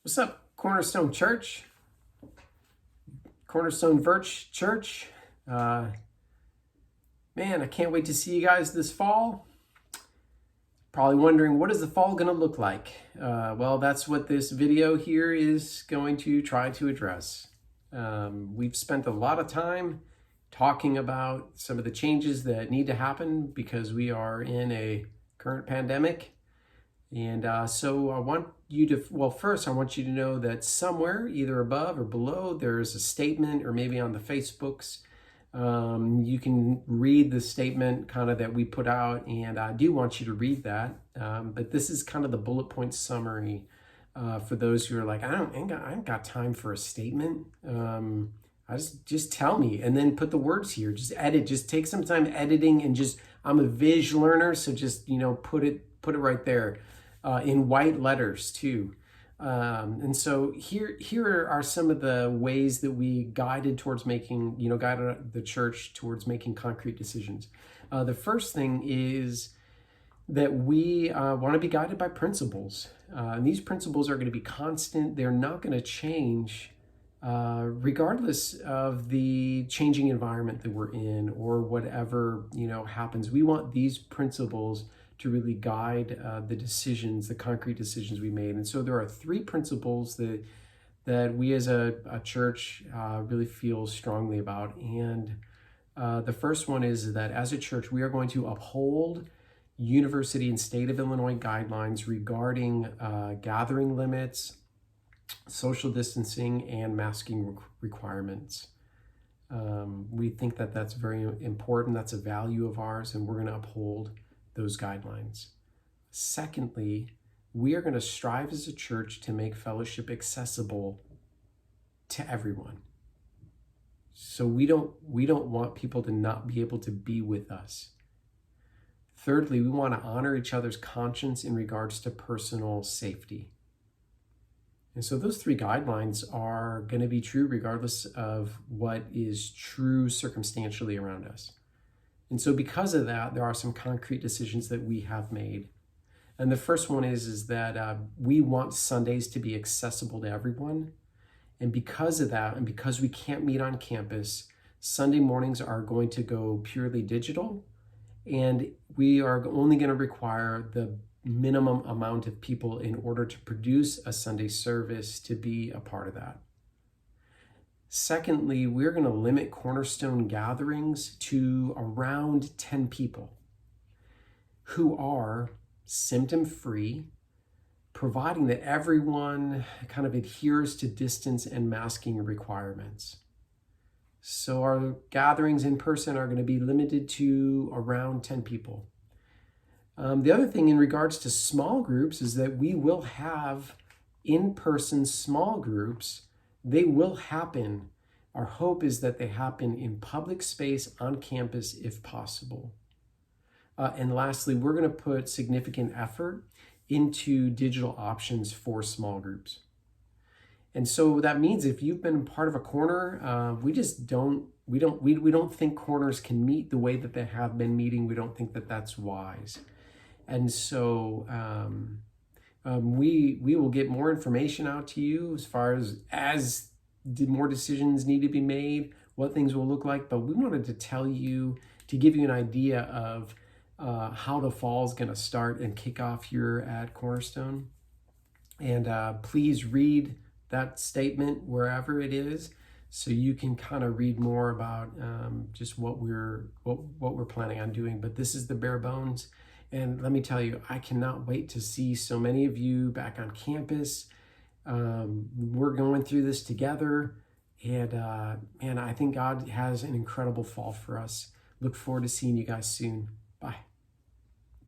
What's up, Cornerstone Church? Cornerstone Virch Church. Man, I can't wait to see you guys this fall. Probably wondering, what is the fall going to look like? Well, that's what this video here is going to try to address. We've spent a lot of time talking about some of the changes that need to happen because we are in a current pandemic. And so I want you to, well, first I want you to know that somewhere, either above or below, there's a statement, or maybe on the Facebooks, you can read the statement kind of that we put out, and I do want you to read that. But this is kind of the bullet point summary for those who are like, I ain't got time for a statement. I just tell me, and then put the words here. Just edit. Just take some time editing, and just, I'm a Viz learner, so just put it right there. In white letters too. And so here are some of the ways that we guided the church towards making concrete decisions. The first thing is that we want to be guided by principles. And these principles are going to be constant. They're not going to change regardless of the changing environment that we're in or whatever happens. We want these principles to really guide the concrete decisions we made. And so there are three principles that we as a church really feel strongly about. And the first one is that as a church, we are going to uphold University and State of Illinois guidelines regarding gathering limits, social distancing, and masking requirements. We think that that's very important. That's a value of ours, and we're going to uphold those guidelines. Secondly, we are going to strive as a church to make fellowship accessible to everyone. So we don't want people to not be able to be with us. Thirdly, we want to honor each other's conscience in regards to personal safety. And so those three guidelines are going to be true regardless of what is true circumstantially around us. And so because of that, there are some concrete decisions that we have made. And the first one is that we want Sundays to be accessible to everyone. And because of that, and because we can't meet on campus, Sunday mornings are going to go purely digital. And we are only going to require the minimum amount of people in order to produce a Sunday service to be a part of that. Secondly, we're going to limit Cornerstone gatherings to around 10 people who are symptom-free, providing that everyone kind of adheres to distance and masking requirements. So our gatherings in person are going to be limited to around 10 people. The other thing in regards to small groups is that we will have in-person small groups. They will happen. Our hope is that they happen in public space on campus if possible. And lastly, we're going to put significant effort into digital options for small groups. And so that means if you've been part of a corner, we don't think corners can meet the way that they have been meeting. We don't think that that's wise. And so we will get more information out to you as far as more decisions need to be made, what things will look like. But we wanted to tell you, to give you an idea of how the fall is going to start and kick off here at Cornerstone. And please read that statement wherever it is, so you can kind of read more about just what we're planning on doing. But this is the bare bones. And let me tell you, I cannot wait to see so many of you back on campus. We're going through this together. And man, I think God has an incredible fall for us. Look forward to seeing you guys soon.